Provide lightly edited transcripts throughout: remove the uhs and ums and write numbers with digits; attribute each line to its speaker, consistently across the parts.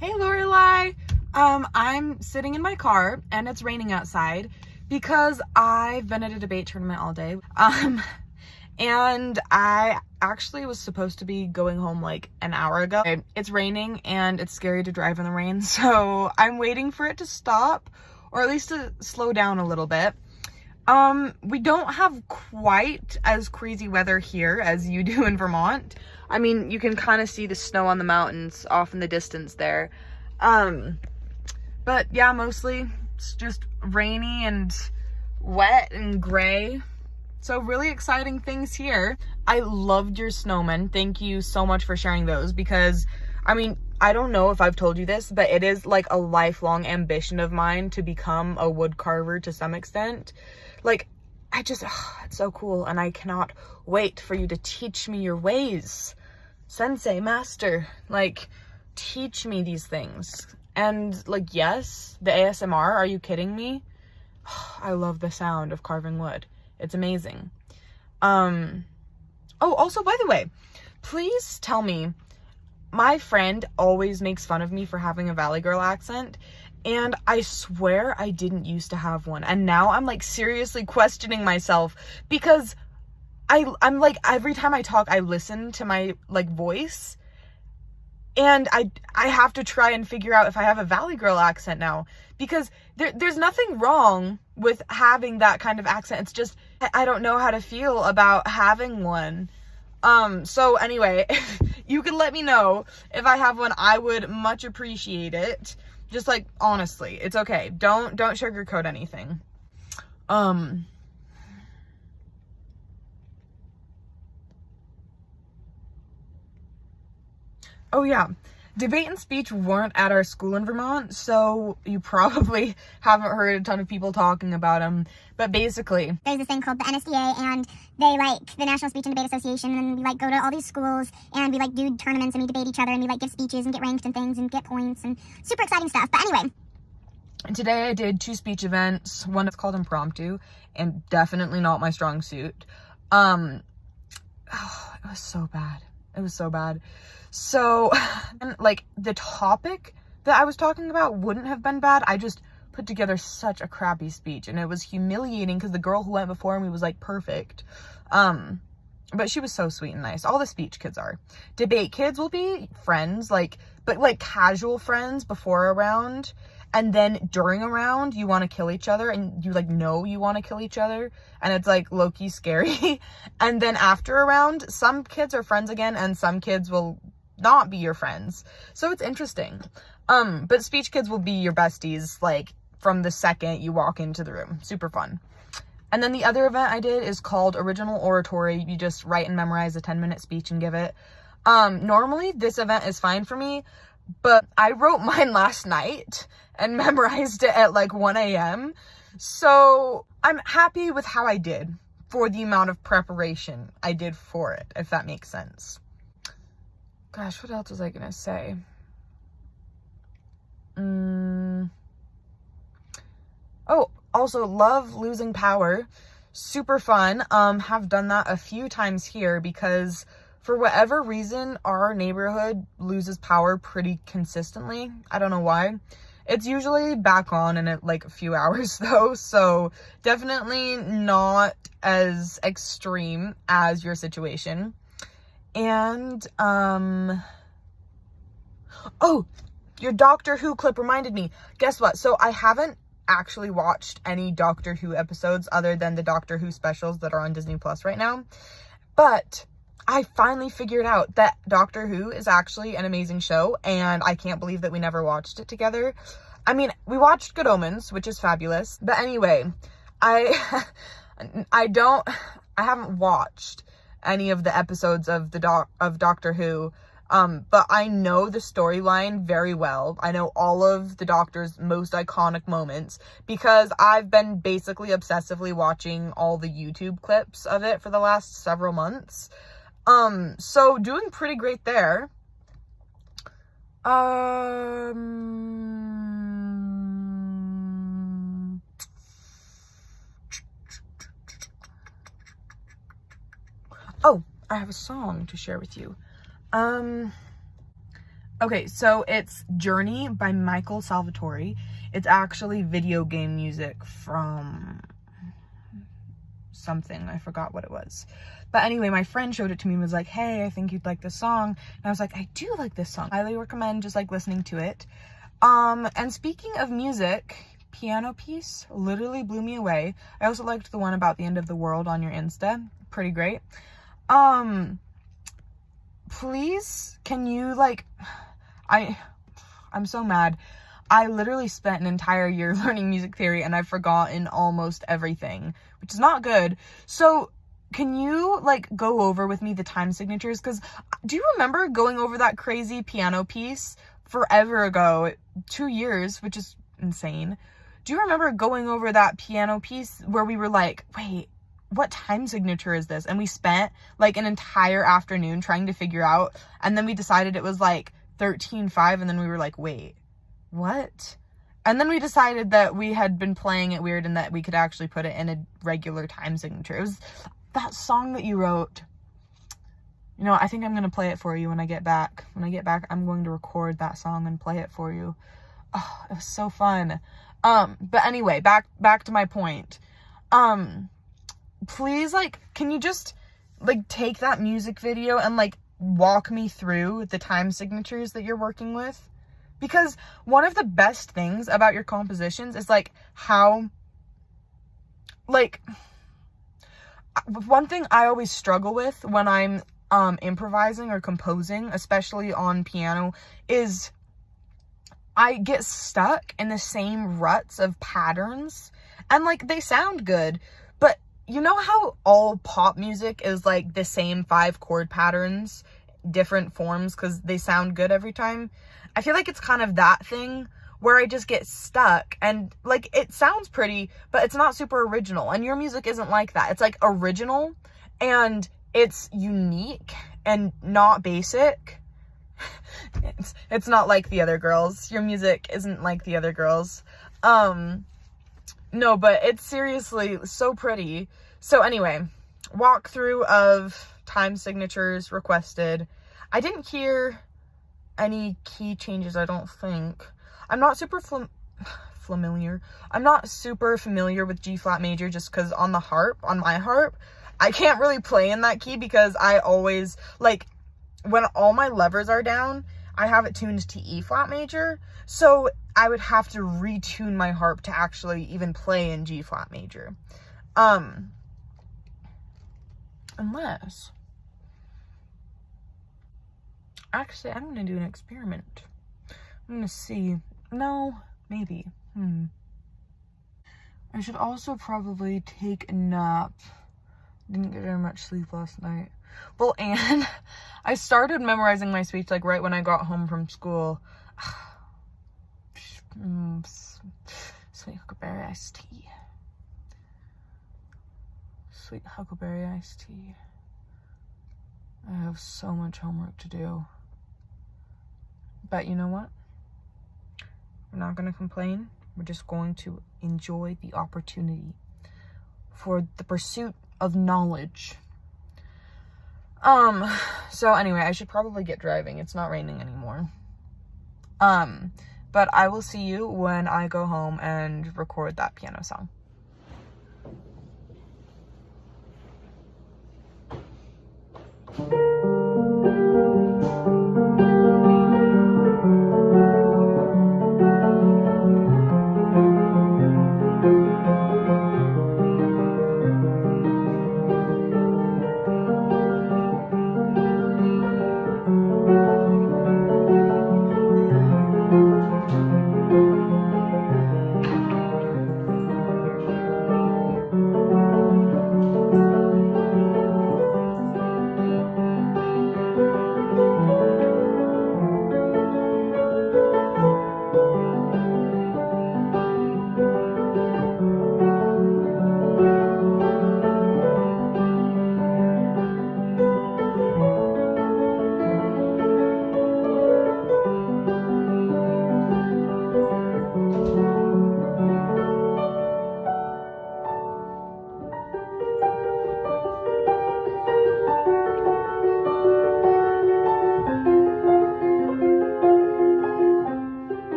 Speaker 1: Hey Lorelai, I'm sitting in my car and it's raining outside because I've been at a debate tournament all day. And I actually was supposed to be going home like an hour ago. It's raining and it's scary to drive in the rain, so I'm waiting for it to stop or at least to slow down a little bit. We don't have quite as crazy weather here as you do in Vermont. I mean, you can kind of see the snow on the mountains off in the distance there. But yeah, mostly it's just rainy and wet and gray. So really exciting things here. I loved your snowmen. Thank you so much for sharing those because, I mean, I don't know if I've told you this, but it is like a lifelong ambition of mine to become a wood carver to some extent. Like, it's so cool, and I cannot wait for you to teach me your ways. Sensei, master, like, teach me these things. And, like, yes, the ASMR, are you kidding me? I love the sound of carving wood. It's amazing. Oh, also, by the way, please tell me, my friend always makes fun of me for having a Valley Girl accent, and I swear I didn't used to have one. And now I'm like seriously questioning myself because I'm like, every time I talk, I listen to my like voice and I have to try and figure out if I have a Valley Girl accent now, because there's nothing wrong with having that kind of accent. It's just, I don't know how to feel about having one. So anyway, if you could let me know if I have one, I would much appreciate it. Just like, honestly, it's okay. Don't sugarcoat anything. Oh yeah. Debate and speech weren't at our school in Vermont, so you probably haven't heard a ton of people talking about them. But basically,
Speaker 2: there's this thing called the NSDA, and they like the National Speech and Debate Association, and we like go to all these schools, and we like do tournaments, and we debate each other, and we like give speeches and get ranked and things and get points and super exciting stuff. But anyway.
Speaker 1: And today I did 2 speech events. One that's called impromptu, and definitely not my strong suit. It was so bad. It was so bad. So, and like, the topic that I was talking about wouldn't have been bad. I just put together such a crappy speech, and it was humiliating because the girl who went before me was like perfect. But she was so sweet and nice. All the speech kids are. Debate kids will be friends, like, but like casual friends before a round. And then during a round, you want to kill each other, and you like know you want to kill each other, and it's like low-key scary. And then after a round, some kids are friends again, and some kids will not be your friends. So it's interesting. But speech kids will be your besties, like, from the second you walk into the room. Super fun. And then the other event I did is called Original Oratory. You just write and memorize a 10-minute speech and give it. Normally this event is fine for me, but I wrote mine last night and memorized it at like 1 a.m. So I'm happy with how I did for the amount of preparation I did for it, if that makes sense. Gosh, what else was I gonna say? Oh, also love Losing Power. Super fun. Have done that a few times here because for whatever reason, our neighborhood loses power pretty consistently. I don't know why. It's usually back on in like a few hours though, so definitely not as extreme as your situation. And, oh, your Doctor Who clip reminded me. Guess what? So I haven't actually watched any Doctor Who episodes other than the Doctor Who specials that are on Disney Plus right now. But I finally figured out that Doctor Who is actually an amazing show, and I can't believe that we never watched it together. I mean, we watched Good Omens, which is fabulous. But anyway, I haven't watched any of the episodes of Doctor Who, but I know the storyline very well. I know all of the Doctor's most iconic moments because I've been basically obsessively watching all the YouTube clips of it for the last several months. So doing pretty great there. Oh, I have a song to share with you. Okay, so it's Journey by Michael Salvatore. It's actually video game music from something. I forgot what it was. But anyway, my friend showed it to me and was like, hey, I think you'd like this song. And I was like, I do like this song. Highly recommend just like listening to it. And speaking of music, Piano Piece literally blew me away. I also liked the one about the end of the world on your Insta. Pretty great. Please, can you like, I'm so mad. I literally spent an entire year learning music theory and I've forgotten almost everything, which is not good. So can you like go over with me the time signatures? Because do you remember going over that crazy Piano Piece forever ago, 2 years, which is insane. Do you remember going over that Piano Piece where we were like, wait, what time signature is this? And we spent like an entire afternoon trying to figure out, and then we decided it was like 13/5, and then we were like, wait, what? And then we decided that we had been playing it weird and that we could actually put it in a regular time signature. It was that song that you wrote. You know, I think I'm going to play it for you when I get back. When I get back, I'm going to record that song and play it for you. Oh, it was so fun. But anyway, back to my point. Please, like, can you just, like, take that music video and, like, walk me through the time signatures that you're working with? Because one of the best things about your compositions is, like, how, like, one thing I always struggle with when I'm improvising or composing, especially on piano, is I get stuck in the same ruts of patterns, and, like, they sound good, but you know how all pop music is, like, the same 5 chord patterns, different forms, because they sound good every time? I feel like it's kind of that thing where I just get stuck, and, like, it sounds pretty, but it's not super original, and your music isn't like that. It's, like, original, and it's unique, and not basic. It's not like the other girls. Your music isn't like the other girls. No, but it's seriously so pretty. So anyway, walkthrough of time signatures requested. I didn't hear any key changes, I don't think. I'm not super familiar. I'm not super familiar with G flat major, just because on the harp, on my harp, I can't really play in that key because I always, like, when all my levers are down, I have it tuned to E flat major. So I would have to retune my harp to actually even play in G flat major. Unless, actually, I'm going to do an experiment. I'm going to see. No, maybe. I should also probably take a nap. Didn't get very much sleep last night. Well, and I started memorizing my speech, like, right when I got home from school. Sweet huckleberry iced tea. Sweet huckleberry iced tea. I have so much homework to do. But you know what? We're not going to complain. We're just going to enjoy the opportunity for the pursuit of knowledge. So anyway, I should probably get driving. It's not raining anymore. But I will see you when I go home and record that piano song.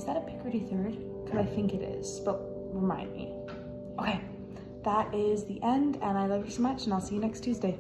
Speaker 1: Is that a Picardy third? Because I think it is, but remind me. Okay, that is the end, and I love you so much, and I'll see you next Tuesday.